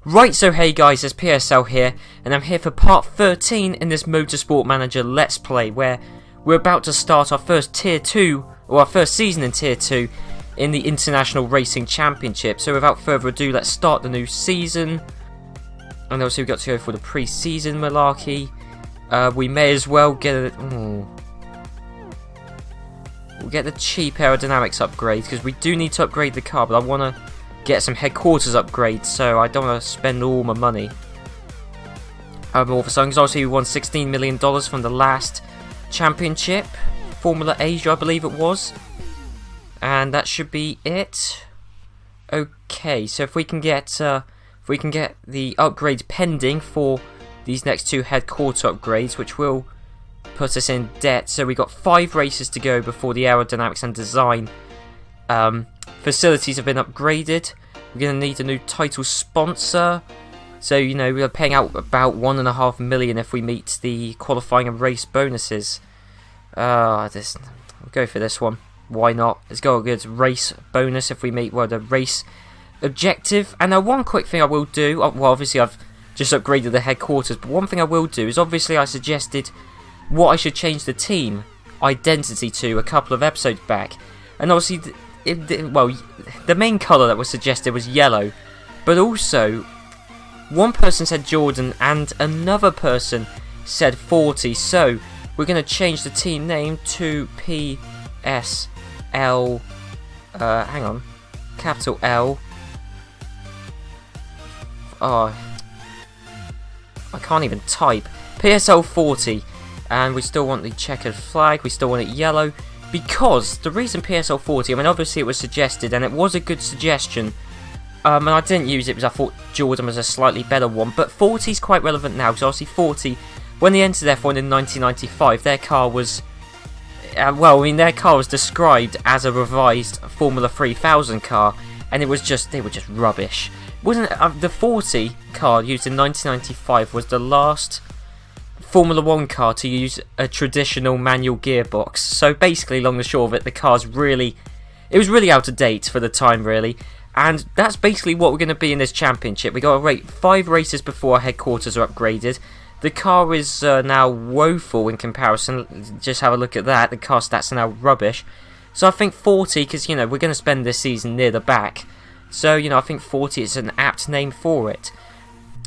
Right, so hey guys, it's PSL here, and I'm here for part 13 in this Motorsport Manager Let's Play, where we're about to start our first Tier 2, or our first season in Tier 2, in the International Racing Championship. So without further ado, let's start the new season. And also we've got to go for the pre-season malarkey. We may as well get a... We'll get the cheap aerodynamics upgrade, because we do need to upgrade the car, but I want to get some headquarters upgrades, so I don't want to spend all my money. All for some, because obviously we won $16 million from the last championship, Formula Asia I believe it was, and that should be it. Okay, so if we can get the upgrades pending for these next two headquarter upgrades, which will put us in debt. So we got 5 races to go before the aerodynamics and design facilities have been upgraded. We're going to need a new title sponsor. So, you know, we're paying out about $1.5 million if we meet the qualifying and race bonuses. We'll go for this one. Why not? Let's go a good race bonus if we meet the race objective. And now one quick thing I will do, well obviously I've just upgraded the headquarters, but one thing I will do is obviously I suggested what I should change the team identity to a couple of episodes back. And obviously, the main colour that was suggested was yellow, but also one person said Jordan and another person said 40, so we're going to change the team name to PSL, capital L, I can't even type, PSL 40, and we still want the checkered flag, we still want it yellow. Because the reason PSL 40, I mean obviously it was suggested and it was a good suggestion, and I didn't use it because I thought Jordan was a slightly better one, but 40 is quite relevant now, because obviously 40, when they entered F1 in 1995, their car was, their car was described as a revised Formula 3000 car, and they were just rubbish. Wasn't the 40 car used in 1995 was the last Formula 1 car to use a traditional manual gearbox. So basically, long and short of it, the car's it was really out of date for the time, really. And that's basically what we're going to be in this championship. We got to rate 5 races before our headquarters are upgraded. The car is now woeful in comparison. Just have a look at that. The car stats are now rubbish. So I think 40, because, you know, we're going to spend this season near the back. So, you know, I think 40 is an apt name for it.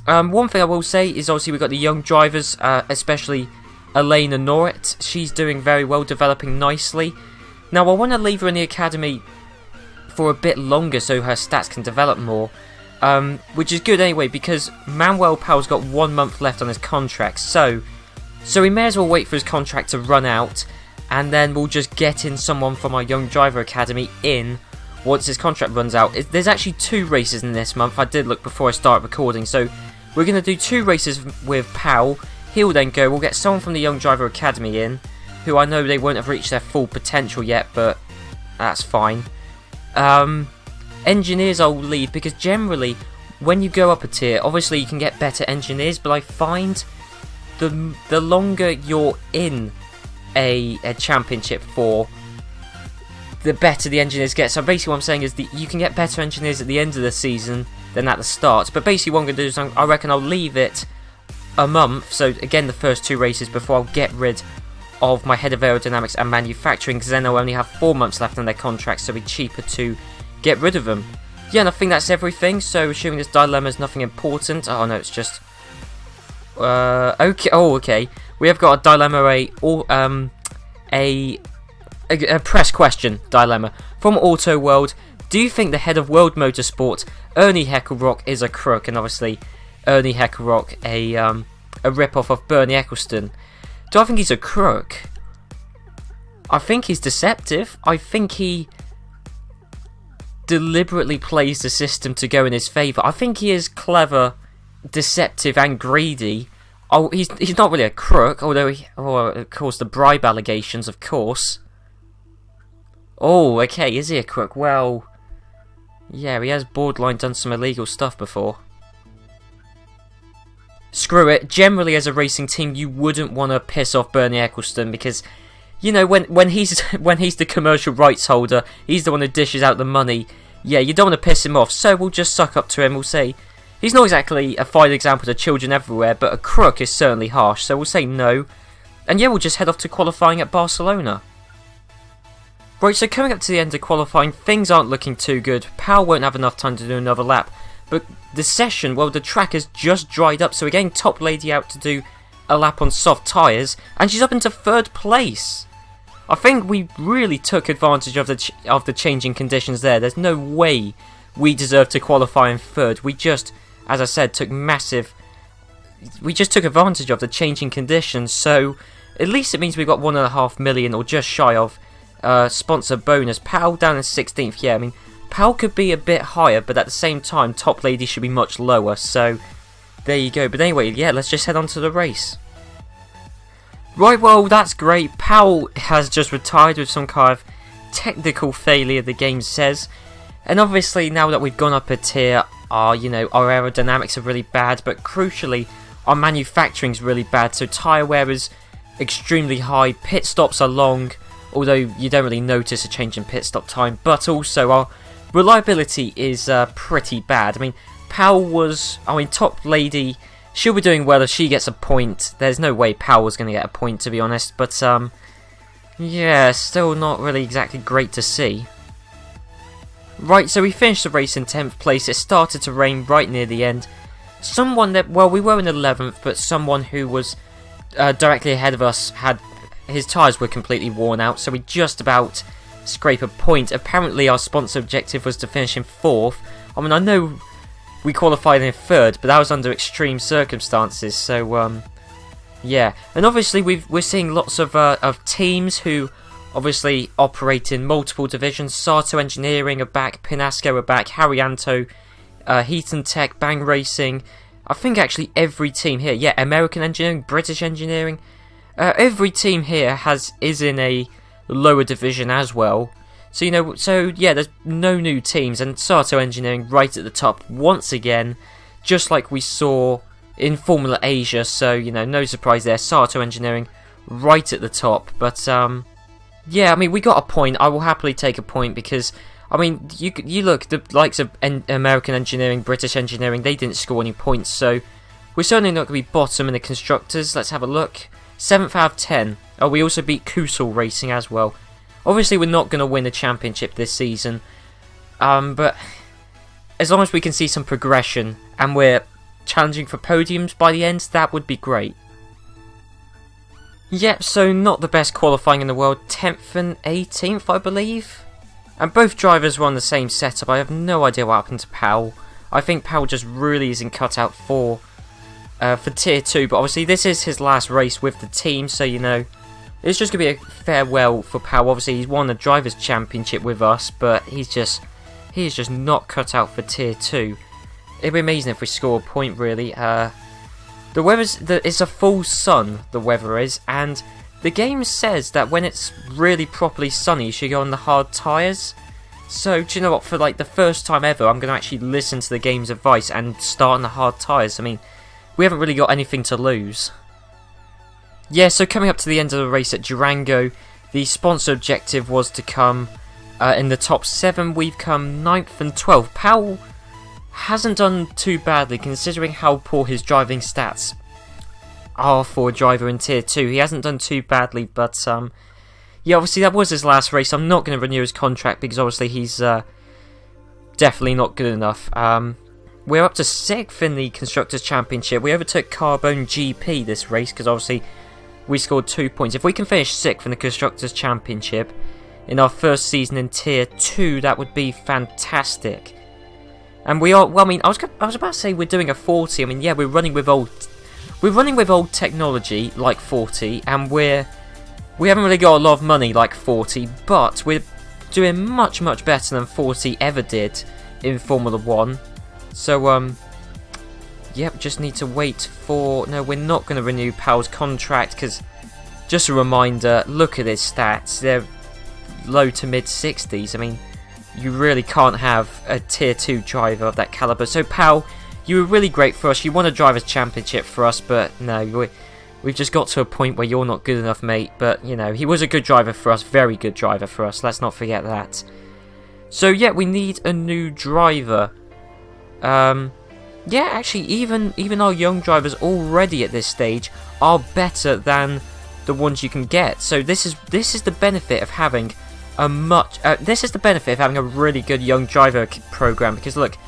One thing I will say is obviously we've got the young drivers, especially Elena Norrit. She's doing very well, developing nicely. Now I want to leave her in the academy for a bit longer so her stats can develop more, which is good anyway, because Manuel Powell's got 1 month left on his contract, so we may as well wait for his contract to run out, and then we'll just get in someone from our young driver academy in once his contract runs out. There's actually 2 races in this month. I did look before I started recording, so we're going to do 2 races with Powell. He'll then go. We'll get someone from the Young Driver Academy in, who I know they won't have reached their full potential yet, but that's fine. Engineers I'll leave, because generally, when you go up a tier, obviously you can get better engineers, but I find the longer you're in a championship for, the better the engineers get. So basically what I'm saying is you can get better engineers at the end of the season than at the start. But basically what I'm going to do is I reckon I'll leave it a month, so again the first 2 races, before I'll get rid of my head of aerodynamics and manufacturing, because then they'll only have 4 months left on their contracts, so it'll be cheaper to get rid of them. Yeah, and I think that's everything, so assuming this dilemma is nothing important. Oh no, it's just... okay. We have got a dilemma, a press question dilemma from Auto World. Do you think the head of World Motorsport, Ernie Heckelrock, is a crook? And obviously, Ernie Heckelrock, a rip-off of Bernie Eccleston. Do I think he's a crook? I think he's deceptive. I think he deliberately plays the system to go in his favour. I think he is clever, deceptive, and greedy. Oh, he's not really a crook, although of course the bribe allegations, of course. Oh, okay, is he a crook? Well, yeah, he has borderline done some illegal stuff before. Screw it. Generally, as a racing team, you wouldn't want to piss off Bernie Eccleston, because, you know, when he's the commercial rights holder, he's the one who dishes out the money. Yeah, you don't want to piss him off, so we'll just suck up to him. We'll say, He's not exactly a fine example to children everywhere, but a Crook is certainly harsh, so we'll say no. And yeah, we'll just head off to qualifying at Barcelona. Right, so coming up to the end of qualifying, things aren't looking too good. Powell won't have enough time to do another lap. But the session, well, the track has just dried up, so we're getting Top Lady out to do a lap on soft tyres, and she's up into 3rd place. I think we really took advantage of the changing conditions there. There's no way we deserve to qualify in 3rd. We just, as I said, took advantage of the changing conditions, so at least it means we've got 1.5 million, or just shy of, sponsor bonus. Powell down in 16th, yeah, I mean, Powell could be a bit higher, but at the same time, Top Lady should be much lower, so there you go. But anyway, yeah, let's just head on to the race. Right, well, that's great. Powell has just retired with some kind of technical failure, the game says. And obviously, now that we've gone up a tier, our aerodynamics are really bad, but crucially, our manufacturing's really bad, so tyre wear is extremely high, pit stops are long, although you don't really notice a change in pit stop time, but also our reliability is pretty bad. I mean, Top Lady, she'll be doing well if she gets a point. There's no way Powell's going to get a point, to be honest, but yeah, still not really exactly great to see. Right, so we finished the race in 10th place. It started to rain right near the end. Someone that, well, we were in 11th, but someone who was directly ahead of us his tyres were completely worn out, so we just about scrape a point. Apparently our sponsor objective was to finish in 4th. I mean, I know we qualified in 3rd, but that was under extreme circumstances, so yeah. And obviously we're seeing lots of teams who obviously operate in multiple divisions. Sato Engineering are back, Pinasco are back, Haryanto, Heat and Tech, Bang Racing. I think actually every team here, yeah, American Engineering, British Engineering, every team here is in a lower division as well. So yeah, there's no new teams, and Sato Engineering right at the top once again, just like we saw in Formula Asia. So no surprise there, Sato Engineering right at the top. But yeah, I mean, we got a point. I will happily take a point because, I mean, you look, the likes of American Engineering, British Engineering, they didn't score any points, so we're certainly not going to be bottom in the Constructors. Let's have a look. 7th out of 10. Oh, we also beat Kusel Racing as well. Obviously, we're not going to win the championship this season, but as long as we can see some progression and we're challenging for podiums by the end, that would be great. Yep, so not the best qualifying in the world, 10th and 18th, I believe. And both drivers were on the same setup. I have no idea what happened to Powell. I think Powell just really isn't cut out for Tier 2, but obviously this is his last race with the team, so it's just going to be a farewell for Powell. Obviously he's won the Drivers' Championship with us, but he is just not cut out for Tier 2. It'd be amazing if we score a point, really. It's a full sun, the weather is, and the game says that when it's really properly sunny, you should go on the hard tyres. So, do you know what, for like the first time ever, I'm going to actually listen to the game's advice and start on the hard tyres. I mean, we haven't really got anything to lose. Yeah, so coming up to the end of the race at Durango, the sponsor objective was to come in the top 7. We've come 9th and 12th. Powell hasn't done too badly considering how poor his driving stats are for a driver in Tier 2. He hasn't done too badly, but yeah, obviously that was his last race. I'm not going to renew his contract because obviously he's definitely not good enough. We're up to 6th in the Constructors' Championship. We overtook Carbone GP this race because obviously we scored 2 points. If we can finish 6th in the Constructors' Championship in our first season in Tier 2, that would be fantastic. And we are, well, I mean, I was about to say we're doing a 40. I mean, yeah, we're running with old technology like 40, and we haven't really got a lot of money like 40, but we're doing much better than 40 ever did in Formula 1. So yep, just need to wait for... No, we're not going to renew Powell's contract because, just a reminder, look at his stats. They're low to mid 60s. I mean, you really can't have a Tier 2 driver of that caliber. So Powell, you were really great for us. You won a Drivers' Championship for us, but no, we've just got to a point where you're not good enough, mate. But, he was a good driver for us. Very good driver for us. Let's not forget that. So, yeah, we need a new driver. yeah, actually, even our young drivers already at this stage are better than the ones you can get. So this is the benefit of having a really good young driver program. Because look,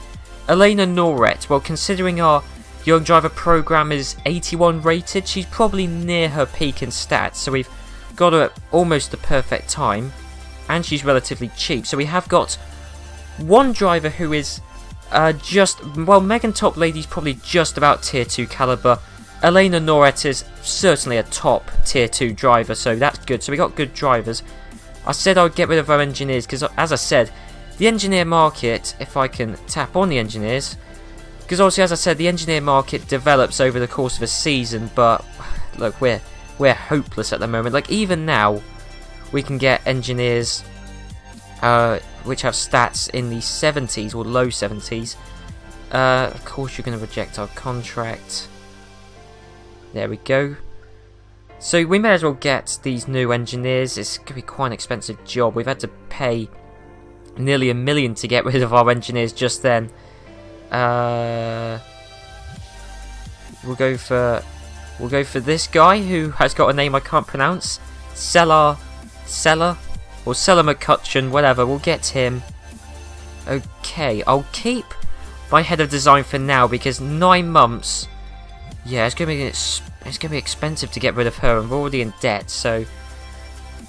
Elena Noret, well, considering our young driver program is 81 rated, she's probably near her peak in stats. So we've got her at almost the perfect time, and she's relatively cheap. So we have got one driver who is Megan Top Lady's probably just about tier 2 caliber. Elena Noret is certainly a top tier 2 driver, so that's good. So we got good drivers. I said I would get rid of our engineers because, as I said, the engineer market, if I can tap on the engineers, because obviously, as I said, the engineer market develops over the course of a season, but look, we're hopeless at the moment. Like, even now, we can get engineers which have stats in the 70s or low 70s. Of course, you're going to reject our contract. There we go. So we may as well get these new engineers. It's going to be quite an expensive job. We've had to pay nearly $1 million to get rid of our engineers just then. We'll go for this guy who has got a name I can't pronounce. Seller McCutcheon, whatever. We'll get him. Okay, I'll keep my head of design for now because 9 months. Yeah, it's gonna be expensive to get rid of her, and we're already in debt. So,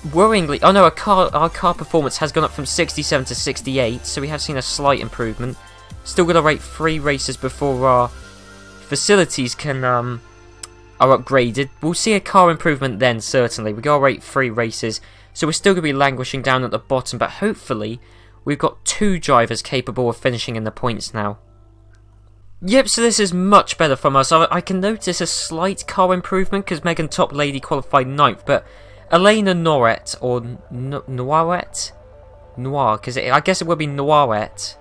worryingly, oh no, our car performance has gone up from 67 to 68. So we have seen a slight improvement. Still got to rate 3 races before our facilities can are upgraded. We'll see a car improvement then, certainly. We got to rate 3 races. So we're still going to be languishing down at the bottom, but hopefully we've got 2 drivers capable of finishing in the points now. Yep, so this is much better from us. I can notice a slight car improvement because Megan Top Lady qualified 9th, but Elena Noret, or Noir, because I guess it would be Noiret.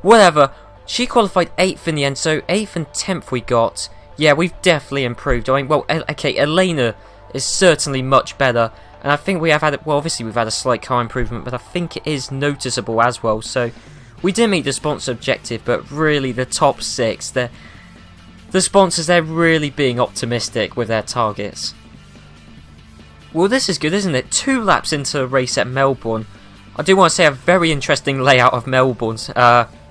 Whatever, she qualified 8th in the end, so 8th and 10th we got. Yeah, we've definitely improved. I mean, well, okay, Elena is certainly much better. And I think we have had, well, obviously we've had a slight car improvement, but I think it is noticeable as well. So we did meet the sponsor objective, but really the top 6, the sponsors, they're really being optimistic with their targets. Well, this is good, isn't it? 2 laps into a race at Melbourne. I do want to say a very interesting layout of Melbourne's,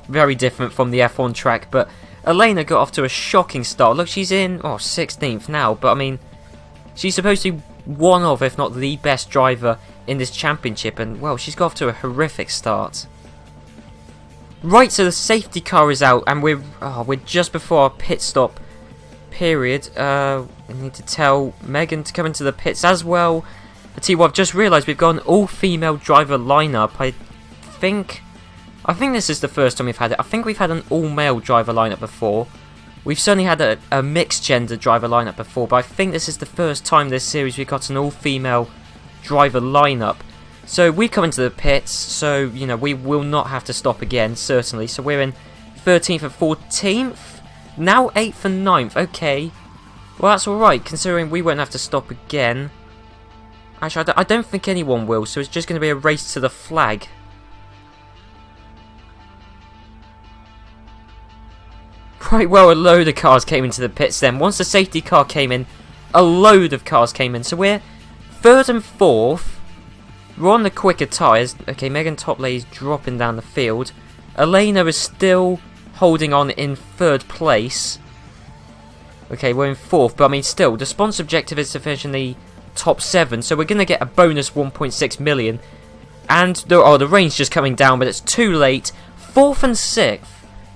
very different from the F1 track, but Elena got off to a shocking start. Look, she's in 16th now, but I mean, she's supposed to be one of, if not the best driver in this championship, and well, she's got off to a horrific start. Right, so the safety car is out, and we're just before our pit stop period. I need to tell Megan to come into the pits as well. I tell you what, I've just realised we've got an all-female driver lineup. I think this is the first time we've had it. I think we've had an all-male driver lineup before. We've certainly had a mixed-gender driver lineup before, but I think this is the first time this series we've got an all-female driver lineup. So we come into the pits, so, you know, we will not have to stop again, certainly. So we're in 13th and 14th, now 8th and 9th, okay. Well, that's alright, considering we won't have to stop again. Actually, I don't think anyone will, so it's just going to be a race to the flag. Right, well, a load of cars came into the pits then. Once the safety car came in, a load of cars came in. So we're 3rd and 4th. We're on the quicker tyres. Okay, Megan Top Lady's dropping down the field. Elena is still holding on in 3rd place. Okay, we're in 4th, but I mean, still, the sponsor objective is to finish in the top 7, so we're going to get a bonus 1.6 million. And, the rain's just coming down, but it's too late. 4th and 6th.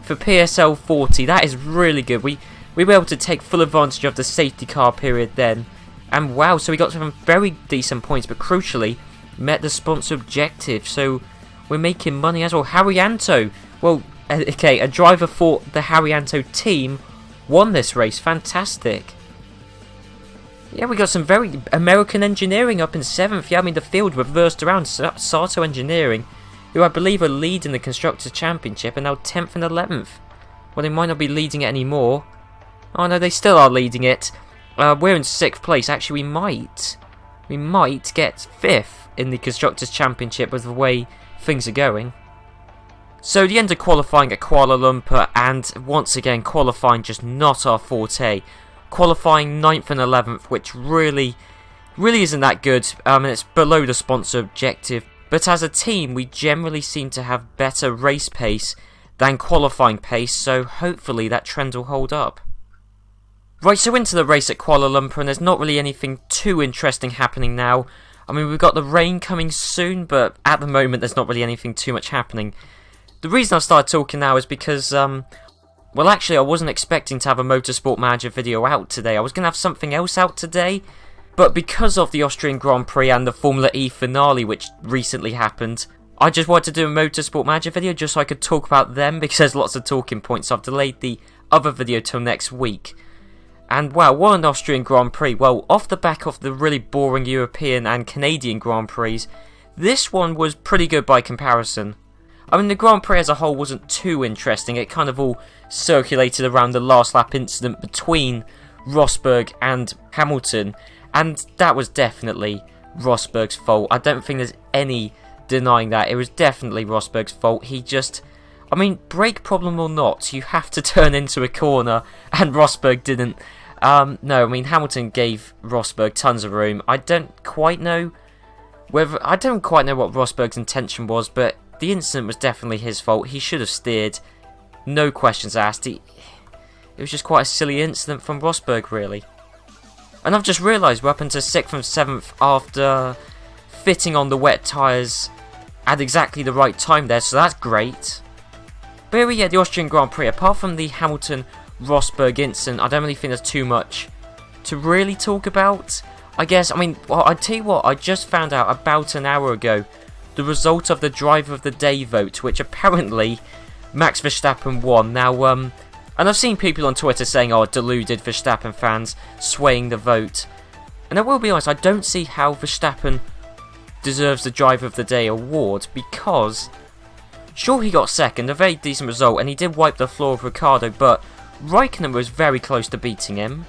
For PSL 40, that is really good. We were able to take full advantage of the safety car period then. And wow, so we got some very decent points, but crucially, met the sponsor objective. So we're making money as well. Harrianto, well, okay, a driver for the Harrianto team won this race. Fantastic. Yeah, we got some very American engineering up in 7th. Yeah, I mean, the field reversed around. Sato Engineering, who I believe are leading the Constructors' Championship, are now 10th and 11th. Well, they might not be leading it anymore. Oh no, they still are leading it. We're in 6th place. Actually, we might get 5th in the Constructors' Championship with the way things are going. So the end of qualifying at Kuala Lumpur, and once again qualifying just not our forte. Qualifying 9th and 11th, which really isn't that good, and it's below the sponsor objective. But as a team, we generally seem to have better race pace than qualifying pace, so hopefully that trend will hold up. Right, so into the race at Kuala Lumpur, and there's not really anything too interesting happening now. I mean, we've got the rain coming soon, but at the moment there's not really anything too much happening. The reason I've started talking now is because, well actually I wasn't expecting to have a Motorsport Manager video out today. I was going to have something else out today, but because of the Austrian Grand Prix and the Formula E finale which recently happened, I just wanted to do a Motorsport Manager video just so I could talk about them, because there's lots of talking points, so I've delayed the other video till next week. And wow, what an Austrian Grand Prix. Well, off the back of the really boring European and Canadian Grand Prix, this one was pretty good by comparison. I mean, the Grand Prix as a whole wasn't too interesting. It kind of all circulated around the last lap incident between Rosberg and Hamilton, and that was definitely Rosberg's fault. I don't think there's any denying that. It was definitely Rosberg's fault. He just, I mean, brake problem or not, you have to turn into a corner, and Rosberg didn't. No, I mean, Hamilton gave Rosberg tons of room. I don't quite know what Rosberg's intention was, but the incident was definitely his fault. He should have steered, no questions asked. It was just quite a silly incident from Rosberg, really. And I've just realised we're up into 6th and 7th after fitting on the wet tyres at exactly the right time there, so that's great. But here we get the Austrian Grand Prix. Apart from the Hamilton-Rosberg incident, I don't really think there's too much to really talk about. I guess, I mean, well, I tell you what, I just found out about an hour ago the result of the Driver of the Day vote, which apparently Max Verstappen won. Now, and I've seen people on Twitter saying, oh, deluded Verstappen fans swaying the vote. And I will be honest, I don't see how Verstappen deserves the Driver of the Day award, because sure, he got second, a very decent result, and he did wipe the floor of Ricciardo, but Raikkonen was very close to beating him.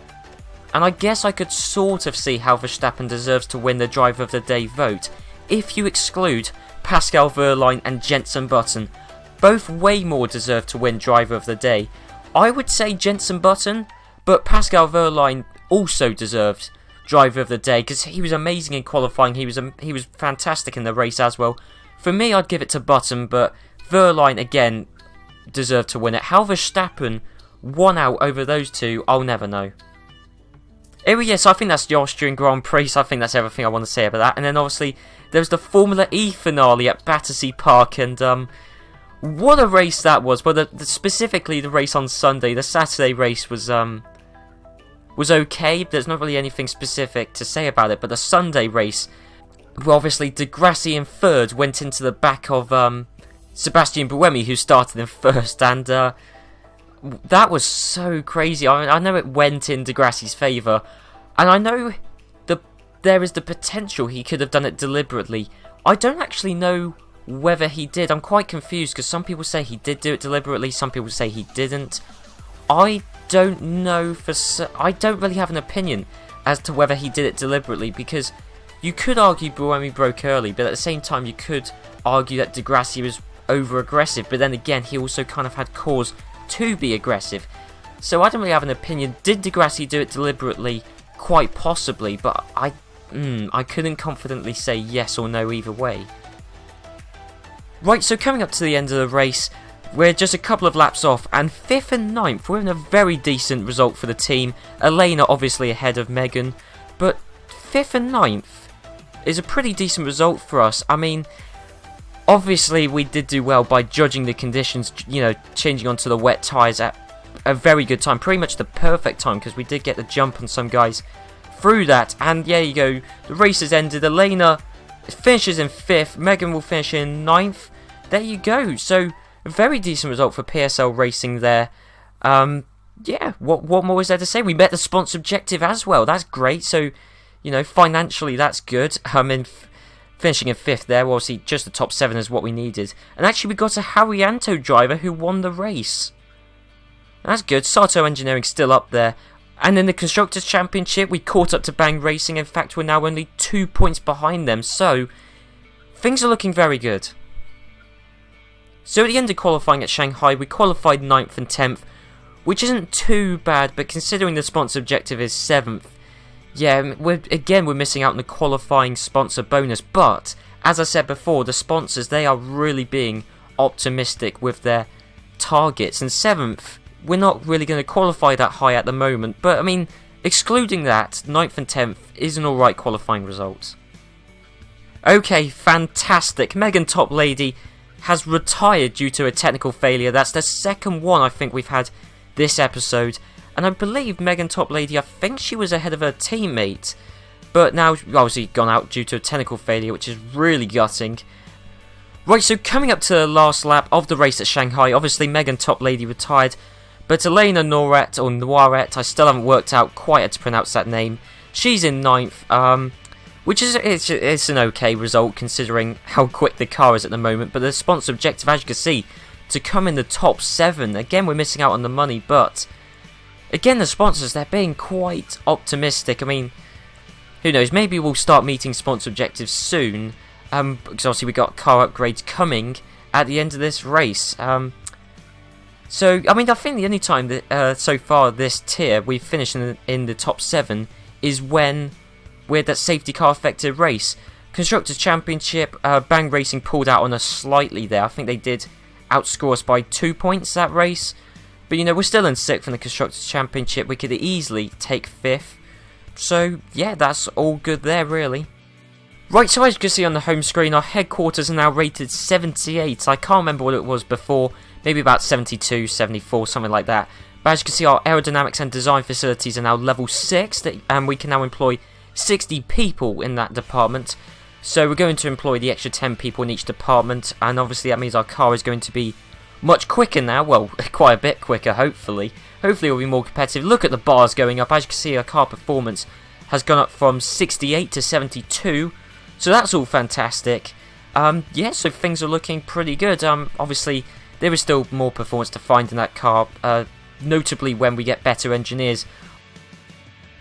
And I guess I could sort of see how Verstappen deserves to win the Driver of the Day vote, if you exclude Pascal Wehrlein and Jenson Button. Both way more deserve to win Driver of the Day. I would say Jenson Button, but Pascal Wehrlein also deserved Driver of the Day, because he was amazing in qualifying. He was fantastic in the race as well. For me, I'd give it to Button, but Wehrlein again deserved to win it. How Verstappen won out over those two, I'll never know. Anyway, yes, I think that's the Austrian Grand Prix, so I think that's everything I want to say about that. And then obviously, there's the Formula E finale at Battersea Park, and what a race that was. Well, specifically the race on Sunday. The Saturday race was okay. There's not really anything specific to say about it, but the Sunday race, well, obviously, Di Grassi in third went into the back of Sebastian Buemi, who started in first, and that was so crazy. I know it went in Di Grassi's favour, and I know there is the potential he could have done it deliberately. I don't actually know whether he did. I'm quite confused, because some people say he did do it deliberately, some people say he didn't. I don't know I don't really have an opinion as to whether he did it deliberately, because you could argue Buemi broke early, but at the same time you could argue that Di Grassi was over-aggressive, but then again he also kind of had cause to be aggressive. So I don't really have an opinion. Did Di Grassi do it deliberately? Quite possibly, but I couldn't confidently say yes or no either way. Right, so coming up to the end of the race, we're just a couple of laps off, and 5th and 9th, we're in a very decent result for the team. Elena obviously ahead of Megan, but 5th and 9th is a pretty decent result for us. I mean, obviously we did do well by judging the conditions, you know, changing onto the wet tyres at a very good time, pretty much the perfect time, because we did get the jump on some guys through that. And there you go, the race has ended. Elena finishes in 5th, Megan will finish in 9th. There you go, so a very decent result for PSL Racing there. Yeah, what more is there to say? We met the sponsor objective as well, that's great. So, you know, financially that's good. Finishing in 5th there, obviously just the top 7 is what we needed. And actually we got a Haryanto driver who won the race. That's good. Sato Engineering still up there. And in the Constructors' Championship, we caught up to Bang Racing. In fact, we're now only 2 points behind them. So, things are looking very good. So at the end of qualifying at Shanghai, we qualified 9th and 10th, which isn't too bad, but considering the sponsor objective is 7th, yeah, we're missing out on the qualifying sponsor bonus. But as I said before, the sponsors, they are really being optimistic with their targets, and 7th, we're not really going to qualify that high at the moment, but I mean, excluding that, 9th and 10th is an alright qualifying result. Okay, fantastic. Megan Top Lady has retired due to a technical failure. That's the second one I think we've had this episode. And I believe Megan Top Lady, I think she was ahead of her teammate, but now obviously gone out due to a technical failure, which is really gutting. Right, so coming up to the last lap of the race at Shanghai, obviously Megan Top Lady retired, but Elena Noiret, or Noiret, I still haven't worked out quite how to pronounce that name. She's in 9th, which is it's an okay result considering how quick the car is at the moment. But the sponsor objective, as you can see, to come in the top 7. Again, we're missing out on the money, but again, the sponsors, they're being quite optimistic. I mean, who knows? Maybe we'll start meeting sponsor objectives soon, because obviously we got car upgrades coming at the end of this race. So, I mean, I think the only time that so far this tier we've finished in the top 7 is when we had that safety car affected race. Constructors Championship, Bang Racing pulled out on us slightly there. I think they did outscore us by 2 points that race. But, you know, we're still in 6th in the Constructors Championship. We could easily take 5th. So, yeah, that's all good there, really. Right, so as you can see on the home screen, our headquarters are now rated 78. I can't remember what it was before. Maybe about 72, 74, something like that. But as you can see, our aerodynamics and design facilities are now level 6. And we can now employ 60 people in that department. So we're going to employ the extra 10 people in each department. And obviously that means our car is going to be much quicker now. Well, quite a bit quicker, hopefully. Hopefully it will be more competitive. Look at the bars going up. As you can see, our car performance has gone up from 68 to 72. So that's all fantastic. Yeah, so things are looking pretty good. Obviously, there is still more performance to find in that car, notably when we get better engineers.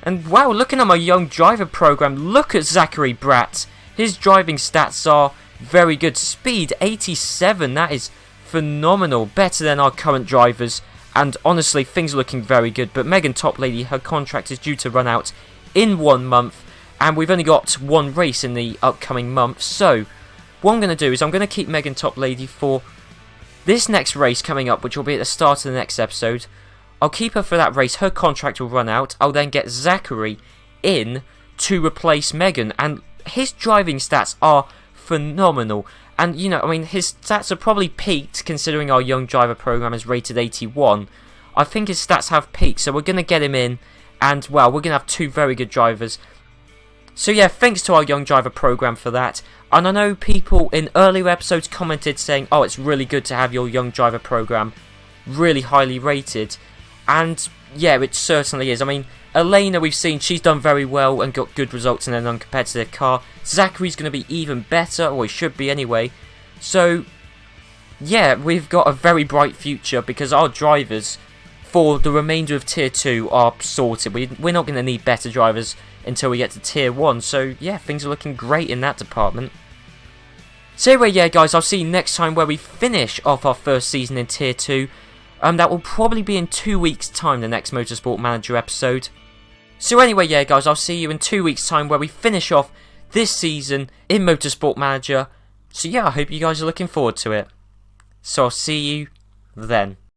And wow, looking at my young driver program, look at Zachary Bratt. His driving stats are very good. Speed, 87, that is phenomenal. Better than our current drivers. And honestly, things are looking very good. But Megan Top Lady, her contract is due to run out in 1 month. And we've only got 1 race in the upcoming month. So, what I'm going to do is I'm going to keep Megan Top Lady for this next race coming up, which will be at the start of the next episode. I'll keep her for that race. Her contract will run out. I'll then get Zachary in to replace Megan. And his driving stats are phenomenal. And, you know, I mean, his stats are probably peaked considering our young driver program is rated 81. I think his stats have peaked. So, we're going to get him in. And, well, we're going to have 2 very good drivers. So yeah, thanks to our young driver program for that. And I know people in earlier episodes commented saying, oh, it's really good to have your young driver program really highly rated. And yeah, it certainly is. I mean, Elena, we've seen she's done very well and got good results in an uncompetitive car. Zachary's going to be even better, or he should be anyway. So yeah, we've got a very bright future because our drivers for the remainder of Tier 2 are sorted. We're not going to need better drivers until we get to Tier 1. So yeah, things are looking great in that department. So anyway, yeah guys, I'll see you next time where we finish off our first season in Tier 2. That will probably be in 2 weeks' time, the next Motorsport Manager episode. So anyway, yeah guys, I'll see you in 2 weeks' time where we finish off this season in Motorsport Manager. So yeah, I hope you guys are looking forward to it. So I'll see you then.